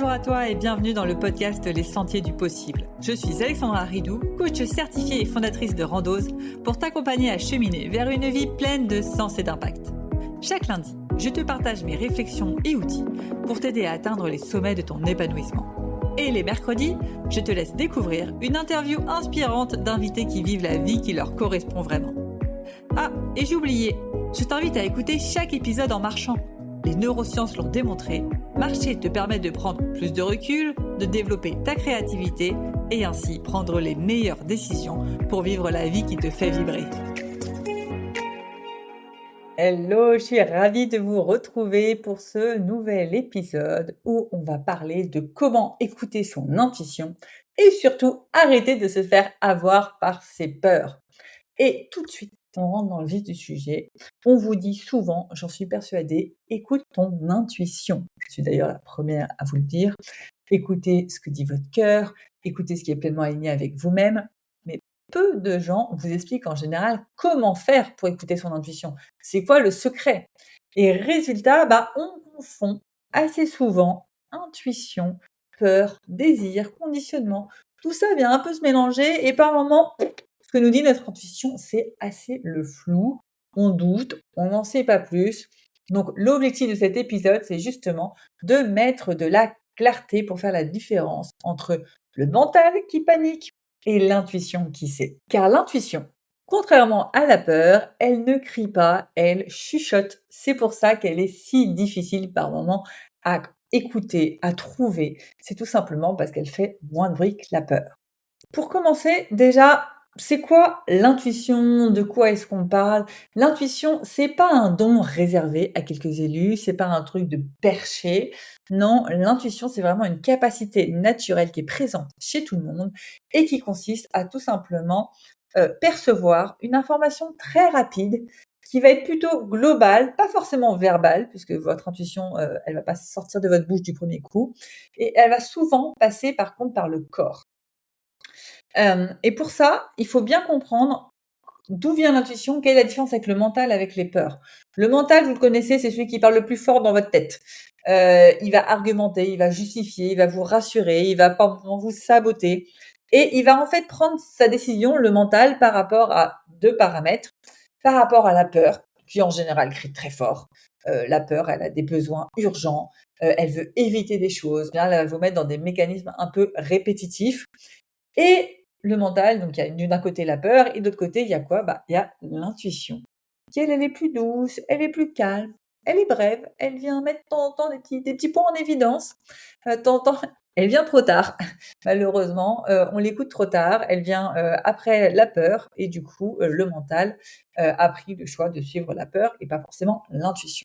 Bonjour à toi et bienvenue dans le podcast Les Sentiers du Possible. Je suis Alexandra Ridou, coach certifiée et fondatrice de Randose, pour t'accompagner à cheminer vers une vie pleine de sens et d'impact. Chaque lundi, je te partage mes réflexions et outils pour t'aider à atteindre les sommets de ton épanouissement. Et les mercredis, je te laisse découvrir une interview inspirante d'invités qui vivent la vie qui leur correspond vraiment. Ah, et j'ai oublié, je t'invite à écouter chaque épisode en marchant. Les neurosciences l'ont démontré, marcher te permet de prendre plus de recul, de développer ta créativité et ainsi prendre les meilleures décisions pour vivre la vie qui te fait vibrer. Hello, je suis ravie de vous retrouver pour ce nouvel épisode où on va parler de comment écouter son intuition et surtout arrêter de se faire avoir par ses peurs. Et tout de suite, on rentre dans le vif du sujet. On vous dit souvent, j'en suis persuadée, écoute ton intuition. Je suis d'ailleurs la première à vous le dire. Écoutez ce que dit votre cœur, écoutez ce qui est pleinement aligné avec vous-même. Mais peu de gens vous expliquent en général comment faire pour écouter son intuition. C'est quoi le secret? Et résultat, on confond assez souvent intuition, peur, désir, conditionnement. Tout ça vient un peu se mélanger et par moments, ce que nous dit notre intuition, c'est assez le flou. On doute, on n'en sait pas plus. Donc, l'objectif de cet épisode, c'est justement de mettre de la clarté pour faire la différence entre le mental qui panique et l'intuition qui sait. Car l'intuition, contrairement à la peur, elle ne crie pas, elle chuchote. C'est pour ça qu'elle est si difficile par moments à écouter, à trouver. C'est tout simplement parce qu'elle fait moins de bruit que la peur. Pour commencer, déjà, c'est quoi l'intuition? De quoi est-ce qu'on parle? L'intuition, c'est pas un don réservé à quelques élus, c'est pas un truc de perché. Non, l'intuition, c'est vraiment une capacité naturelle qui est présente chez tout le monde et qui consiste à tout simplement percevoir une information très rapide qui va être plutôt globale, pas forcément verbale, puisque votre intuition, elle va pas sortir de votre bouche du premier coup, et elle va souvent passer par contre par le corps. Et pour ça, il faut bien comprendre d'où vient l'intuition, quelle est la différence avec le mental, avec les peurs. Le mental, vous le connaissez, c'est celui qui parle le plus fort dans votre tête. Il va argumenter, il va justifier, il va vous rassurer, il va pas vous saboter et il va en fait prendre sa décision, le mental, par rapport à 2 paramètres. Par rapport à la peur, qui en général crie très fort. La peur, elle a des besoins urgents, elle veut éviter des choses. Bien, elle va vous mettre dans des mécanismes un peu répétitifs et le mental, donc il y a d'un côté la peur et de l'autre côté, il y a quoi? Il y a l'intuition, qui elle est plus douce, elle est plus calme, elle est brève, elle vient mettre de temps en temps des petits points en évidence. De temps en temps, elle vient trop tard. Malheureusement, on l'écoute trop tard, elle vient, après la peur et du coup, le mental, a pris le choix de suivre la peur et pas forcément l'intuition.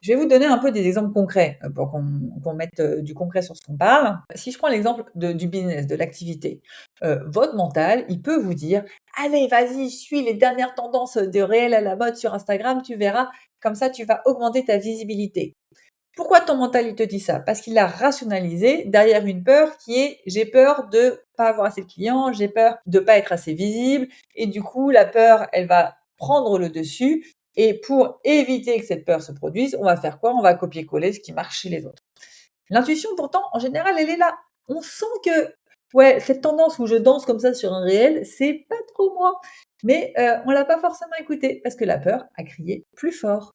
Je vais vous donner un peu des exemples concrets, pour qu'on mette, du concret sur ce qu'on parle. Si je prends l'exemple du business, de l'activité, votre mental, il peut vous dire: «Allez, vas-y, suis les dernières tendances, de réels à la mode sur Instagram, tu verras, comme ça tu vas augmenter ta visibilité». Pourquoi ton mental, il te dit ça? Parce qu'il l'a rationalisé derrière une peur qui est: «J'ai peur de pas avoir assez de clients, j'ai peur de pas être assez visible» et du coup, la peur, elle va prendre le dessus et pour éviter que cette peur se produise, on va faire quoi? On va copier-coller ce qui marche chez les autres. L'intuition pourtant, en général, elle est là. On sent que, ouais, cette tendance où je danse comme ça sur un réel, c'est pas trop moi. Mais, on l'a pas forcément écoutée parce que la peur a crié plus fort.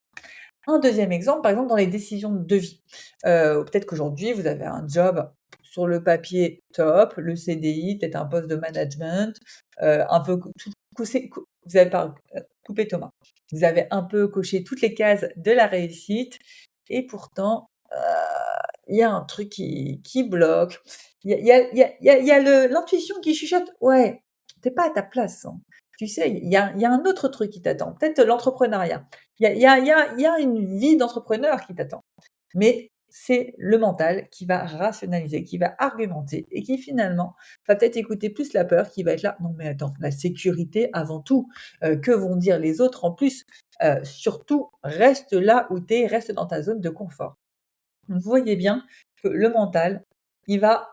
Un deuxième exemple, par exemple, dans les décisions de vie. Peut-être qu'aujourd'hui, vous avez un job sur le papier top, le CDI, peut-être un poste de management, un peu tout vous avez pas coupé Thomas. Vous avez un peu coché toutes les cases de la réussite et pourtant, il y a un truc qui bloque. Il y a l'intuition qui chuchote: «Ouais, tu es pas à ta place, hein. Tu sais, il y a un autre truc qui t'attend, peut-être l'entrepreneuriat». Il y a une vie d'entrepreneur qui t'attend. Mais c'est le mental qui va rationaliser, qui va argumenter et qui finalement va peut-être écouter plus la peur, qui va être là: «Non mais attends, la sécurité avant tout, que vont dire les autres en plus? Surtout reste là où tu es, reste dans ta zone de confort». Vous voyez bien que le mental, il va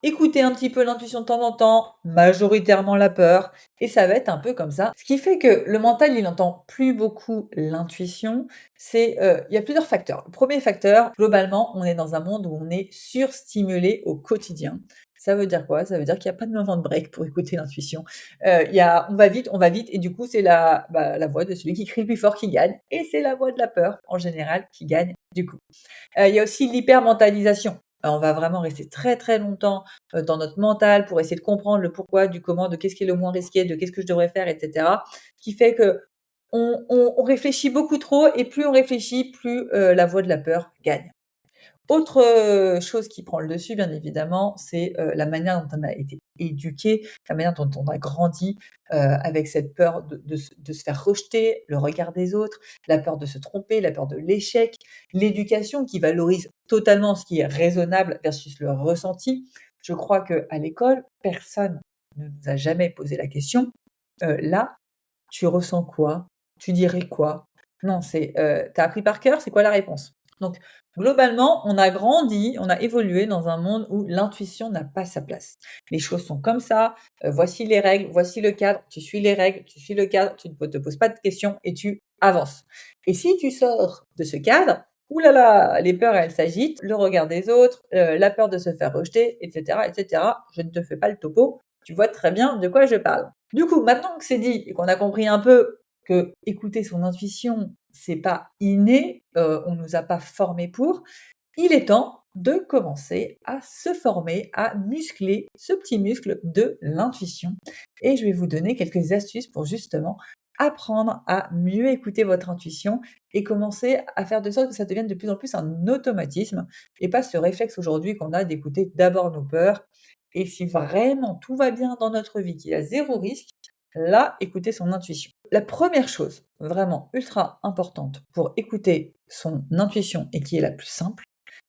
écouter un petit peu l'intuition de temps en temps, majoritairement la peur, et ça va être un peu comme ça. Ce qui fait que le mental, il entend plus beaucoup l'intuition, il y a plusieurs facteurs. Le 1er facteur, globalement, on est dans un monde où on est surstimulé au quotidien. Ça veut dire quoi? Ça veut dire qu'il y a pas de moment de break pour écouter l'intuition. Il y a on va vite et du coup, c'est la voix de celui qui crie le plus fort qui gagne et c'est la voix de la peur, en général, qui gagne du coup. Il y a aussi l'hypermentalisation. On va vraiment rester très, très longtemps, dans notre mental pour essayer de comprendre le pourquoi, du comment, de qu'est-ce qui est le moins risqué, de qu'est-ce que je devrais faire et cetera. Ce qui fait qu'on réfléchit beaucoup trop et plus on réfléchit, plus, la voix de la peur gagne. Autre, chose qui prend le dessus, bien évidemment, c'est, la manière dont on a été éduqué, la manière dont on a grandi, avec cette peur de se faire rejeter, le regard des autres, la peur de se tromper, la peur de l'échec, l'éducation qui valorise totalement ce qui est raisonnable versus le ressenti. Je crois qu'à l'école, personne ne nous a jamais posé la question: «Là, tu ressens quoi? Tu dirais quoi?» Non, c'est, «Tu as appris par cœur, c'est quoi la réponse?» Donc globalement, on a grandi, on a évolué dans un monde où l'intuition n'a pas sa place. Les choses sont comme ça, voici les règles, voici le cadre, tu suis les règles, tu suis le cadre, tu ne te poses pas de questions et tu avances. Et si tu sors de ce cadre, ouh là là, les peurs, elles s'agitent, le regard des autres, la peur de se faire rejeter et cetera et cetera. Je ne te fais pas le topo, tu vois très bien de quoi je parle. Du coup, maintenant que c'est dit et qu'on a compris un peu que écouter son intuition, c'est pas inné, on nous a pas formés pour, il est temps de commencer à se former, à muscler ce petit muscle de l'intuition et je vais vous donner quelques astuces pour justement apprendre à mieux écouter votre intuition et commencer à faire de sorte que ça devienne de plus en plus un automatisme et pas ce réflexe aujourd'hui qu'on a d'écouter d'abord nos peurs et si vraiment tout va bien dans notre vie, qu'il y a 0 risque, là, écouter son intuition. La première chose, vraiment ultra importante pour écouter son intuition et qui est la plus simple,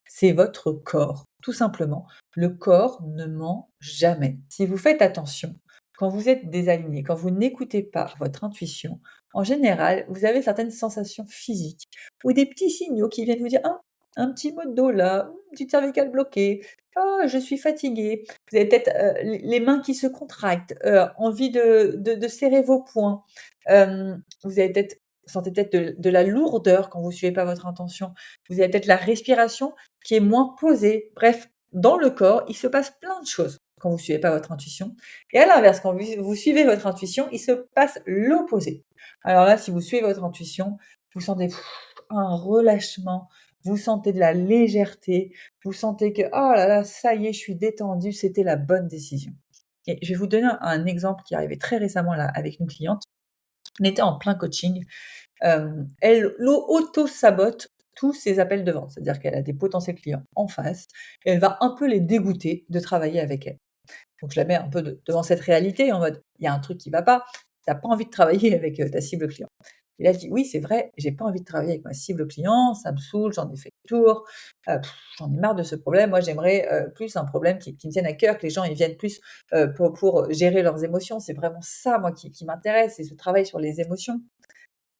c'est votre corps. Tout simplement, le corps ne ment jamais. Si vous faites attention, quand vous êtes désaligné, quand vous n'écoutez pas votre intuition, en général, vous avez certaines sensations physiques ou des petits signaux qui viennent vous dire: «Ah, un petit mot de dos là, une petite cervicale bloquée, ah, je suis fatigué». Vous avez peut-être, les mains qui se contractent, envie de serrer vos poings. Vous avez peut-être sentez peut-être de la lourdeur quand vous suivez pas votre intention. Vous avez peut-être la respiration qui est moins posée. Bref, dans le corps, il se passe plein de choses quand vous suivez pas votre intuition et à l'inverse, quand vous suivez votre intuition, il se passe l'opposé. Alors là, si vous suivez votre intuition, vous sentez un relâchement, vous sentez de la légèreté, vous sentez que: «Oh là là, ça y est, je suis détendue, c'était la bonne décision». Et je vais vous donner un exemple qui est arrivé très récemment là avec une cliente. On était en plein coaching, elle auto-sabote tous ses appels de vente. C'est-à-dire qu'elle a des potentiels clients en face et elle va un peu les dégoûter de travailler avec elle. Donc je la mets un peu devant cette réalité en mode: «Il y a un truc qui va pas, tu as pas envie de travailler avec, ta cible client». Et là, elle dit: «Oui, c'est vrai, j'ai pas envie de travailler avec ma cible client, ça me saoule, j'en ai fait le tour, j'en ai marre de ce problème. Moi, j'aimerais, plus un problème qui me tienne à cœur, que les gens ils viennent plus, pour gérer leurs émotions. C'est vraiment ça, moi, qui m'intéresse, c'est ce travail sur les émotions».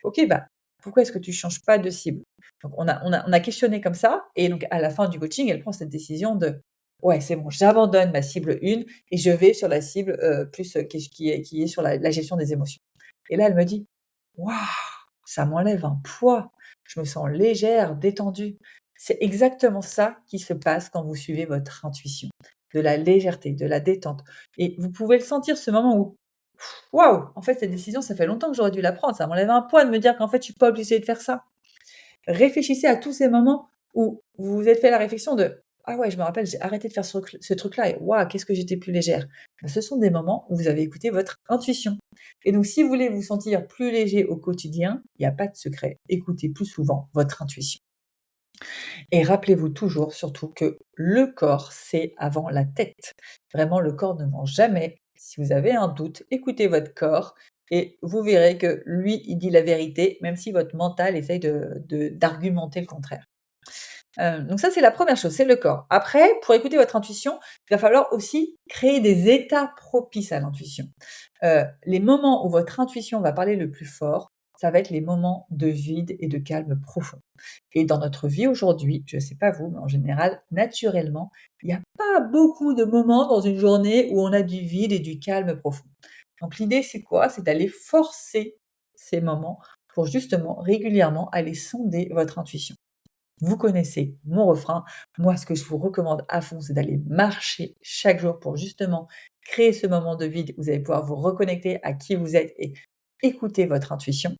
OK, bah, pourquoi est-ce que tu changes pas de cible? Donc on a questionné comme ça et donc à la fin du coaching, elle prend cette décision de: «Ouais, c'est bon, j'abandonne ma cible 1 et je vais sur la cible, plus, qui est sur la gestion des émotions». Et là, elle me dit: «Waouh, ça m'enlève un poids, je me sens légère, détendue». C'est exactement ça qui se passe quand vous suivez votre intuition. De la légèreté, de la détente et vous pouvez le sentir ce moment où: «Waouh, en fait cette décision, ça fait longtemps que j'aurais dû la prendre, ça m'enlève un poids de me dire qu'en fait je suis pas obligée de faire ça». Réfléchissez à tous ces moments où vous vous êtes fait la réflexion de: «Ah ouais, je me rappelle, j'ai arrêté de faire ce truc-là et waouh, qu'est-ce que j'étais plus légère». Bah, ce sont des moments où vous avez écouté votre intuition et donc si vous voulez vous sentir plus léger au quotidien, il y a pas de secret, écoutez plus souvent votre intuition et rappelez-vous toujours surtout que le corps, c'est avant la tête. Vraiment, le corps ne ment jamais. Si vous avez un doute, écoutez votre corps et vous verrez que lui, il dit la vérité, même si votre mental essaye d'argumenter le contraire. Donc ça, c'est la première chose, c'est le corps. Après, pour écouter votre intuition, il va falloir aussi créer des états propices à l'intuition. Les moments où votre intuition va parler le plus fort, ça va être les moments de vide et de calme profond. Et dans notre vie aujourd'hui, je ne sais pas vous, mais en général, naturellement, il n'y a pas beaucoup de moments dans une journée où on a du vide et du calme profond. Donc l'idée, c'est quoi? C'est d'aller forcer ces moments pour justement régulièrement aller sonder votre intuition. Vous connaissez mon refrain. Moi, ce que je vous recommande à fond, c'est d'aller marcher chaque jour pour justement créer ce moment de vide où vous allez pouvoir vous reconnecter à qui vous êtes et écouter votre intuition.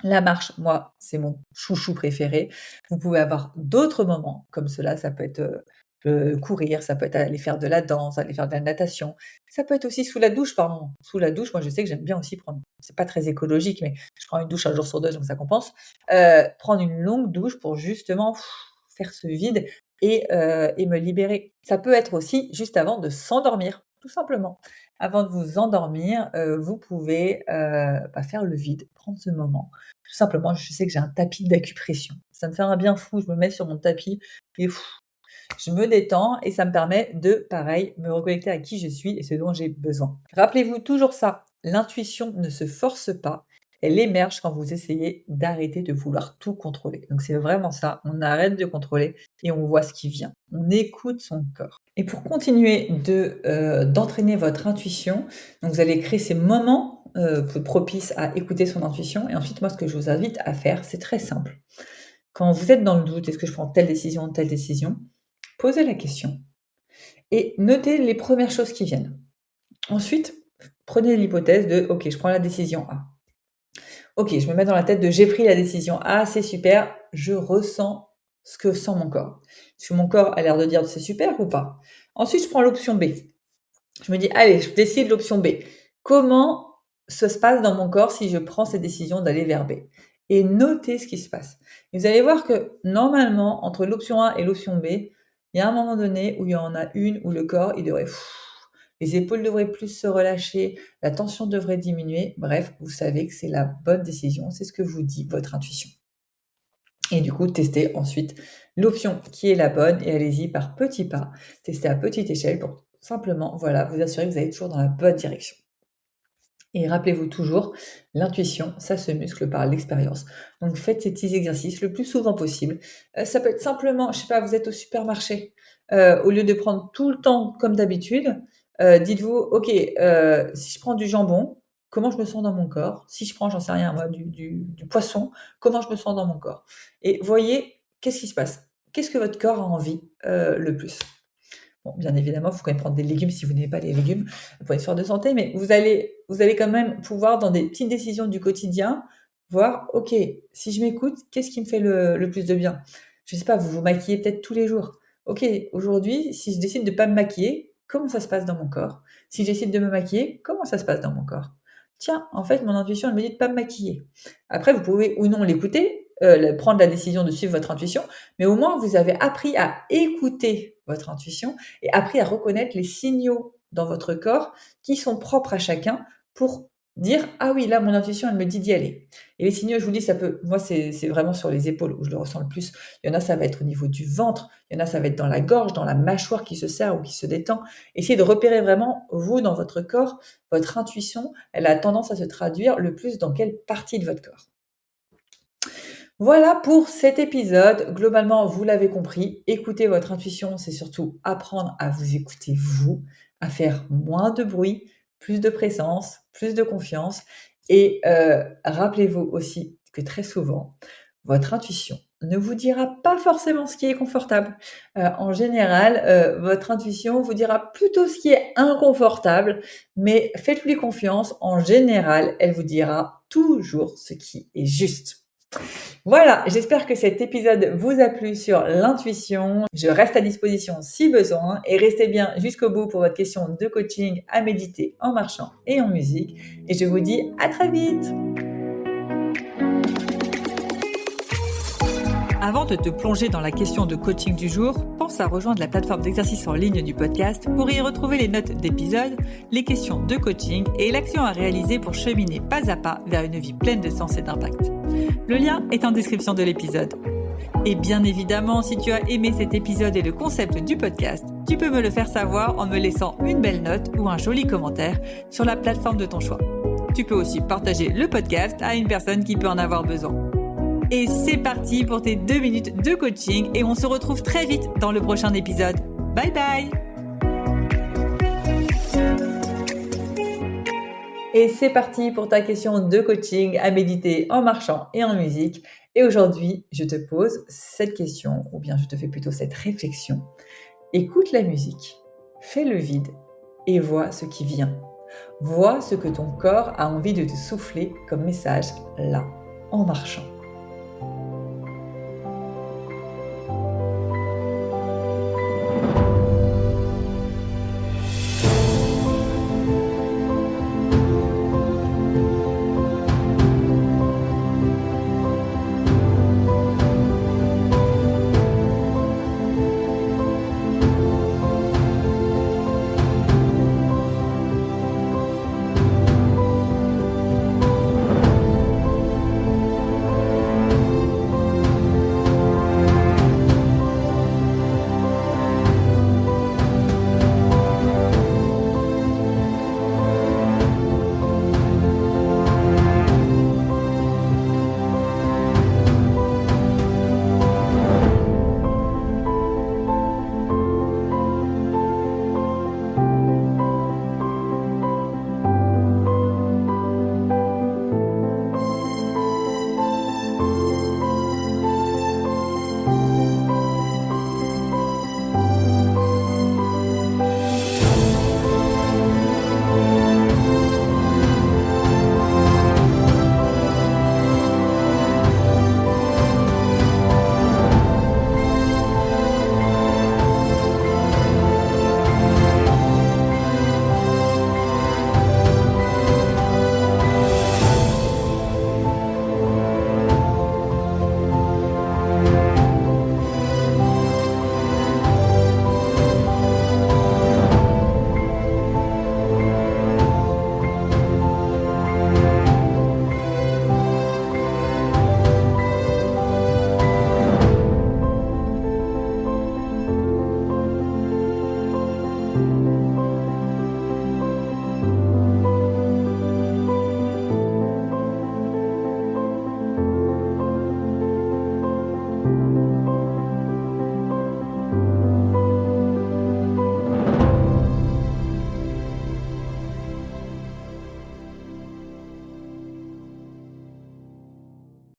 La marche, moi, c'est mon chouchou préféré. Vous pouvez avoir d'autres moments comme cela. Ça peut être courir, ça peut être aller faire de la danse, aller faire de la natation. Ça peut être aussi sous la douche par moment. Sous la douche, moi, je sais que j'aime bien aussi prendre. C'est pas très écologique, mais je prends une douche un jour sur deux, donc ça compense. Prendre une longue douche pour justement faire ce vide et me libérer. Ça peut être aussi juste avant de s'endormir, tout simplement. Avant de vous endormir, vous pouvez faire le vide, prendre ce moment. Tout simplement, je sais que j'ai un tapis d'acupression. Ça me fait un bien fou, je me mets sur mon tapis et je me détends et ça me permet de, pareil, me reconnecter à qui je suis et ce dont j'ai besoin. Rappelez-vous toujours ça, l'intuition ne se force pas, elle émerge quand vous essayez d'arrêter de vouloir tout contrôler. Donc c'est vraiment ça, on arrête de contrôler et on voit ce qui vient. On écoute son corps. Et pour continuer d'entraîner votre intuition, donc vous allez créer ces moments propices à écouter son intuition. Et ensuite, moi, ce que je vous invite à faire, c'est très simple. Quand vous êtes dans le doute, est-ce que je prends telle décision, posez la question et notez les premières choses qui viennent. Ensuite, prenez l'hypothèse de « Ok, je prends la décision A ». Ok, je me mets dans la tête de « J'ai pris la décision A, c'est super, je ressens ce que sent mon corps ». Est-ce que mon corps a l'air de dire « C'est super » ou pas? Ensuite, je prends l'option B. Je me dis « Allez, je décide l'option B ». Comment ça se passe dans mon corps si je prends cette décision d'aller vers B? Et notez ce qui se passe. Et vous allez voir que normalement, entre l'option A et l'option B, il y a un moment donné où il y en a une où le corps, il devrait, les épaules devraient plus se relâcher, la tension devrait diminuer. Bref, vous savez que c'est la bonne décision, c'est ce que vous dit votre intuition. Et du coup, testez ensuite l'option qui est la bonne et allez-y par petits pas, testez à petite échelle pour simplement, vous assurer que vous allez toujours dans la bonne direction. Et rappelez-vous toujours, l'intuition, ça se muscle par l'expérience. Donc faites ces petits exercices le plus souvent possible. Ça peut être simplement, je sais pas, vous êtes au supermarché, au lieu de prendre tout le temps comme d'habitude, dites-vous, ok, si je prends du jambon, comment je me sens dans mon corps? Si je prends, j'en sais rien moi, du poisson, comment je me sens dans mon corps? Et voyez, qu'est-ce qui se passe? Qu'est-ce que votre corps a envie le plus? Bon, bien évidemment, il faut quand même prendre des légumes si vous n'aimez pas les légumes pour une histoire de santé, mais vous allez quand même pouvoir, dans des petites décisions du quotidien, voir, ok, si je m'écoute, qu'est-ce qui me fait le plus de bien? Je ne sais pas, vous vous maquillez peut-être tous les jours. Ok, aujourd'hui, si je décide de ne pas me maquiller, comment ça se passe dans mon corps? Si je décide de me maquiller, comment ça se passe dans mon corps? Tiens, en fait, mon intuition, elle me dit de ne pas me maquiller. Après, vous pouvez ou non l'écouter, prendre la décision de suivre votre intuition, mais au moins, vous avez appris à écouter votre intuition et appris à reconnaître les signaux dans votre corps qui sont propres à chacun pour dire « Ah oui, là, mon intuition, elle me dit d'y aller ». Et les signaux, je vous dis, ça peut… Moi, c'est vraiment sur les épaules où je le ressens le plus. Il y en a, ça va être au niveau du ventre. Il y en a, ça va être dans la gorge, dans la mâchoire qui se serre ou qui se détend. Essayez de repérer vraiment, vous, dans votre corps, votre intuition, elle a tendance à se traduire le plus dans quelle partie de votre corps. Voilà pour cet épisode. Globalement, vous l'avez compris, écouter votre intuition, c'est surtout apprendre à vous écouter vous, à faire moins de bruit, plus de présence, plus de confiance. Et rappelez-vous aussi que très souvent, votre intuition ne vous dira pas forcément ce qui est confortable. En général, votre intuition vous dira plutôt ce qui est inconfortable, mais faites-lui confiance. En général, elle vous dira toujours ce qui est juste. Voilà, j'espère que cet épisode vous a plu sur l'intuition. Je reste à disposition si besoin et restez bien jusqu'au bout pour votre question de coaching à méditer en marchant et en musique. Et je vous dis à très vite. Avant de te plonger dans la question de coaching du jour, pense à rejoindre la plateforme d'exercice en ligne du podcast pour y retrouver les notes d'épisode, les questions de coaching et l'action à réaliser pour cheminer pas à pas vers une vie pleine de sens et d'impact. Le lien est en description de l'épisode. Et bien évidemment, si tu as aimé cet épisode et le concept du podcast, tu peux me le faire savoir en me laissant une belle note ou un joli commentaire sur la plateforme de ton choix. Tu peux aussi partager le podcast à une personne qui peut en avoir besoin. Et c'est parti pour tes 2 minutes de coaching et on se retrouve très vite dans le prochain épisode. Bye bye! Et c'est parti pour ta question de coaching à méditer en marchant et en musique. Et aujourd'hui, je te pose cette question, ou bien je te fais plutôt cette réflexion. Écoute la musique, fais le vide et vois ce qui vient. Vois ce que ton corps a envie de te souffler comme message là, en marchant.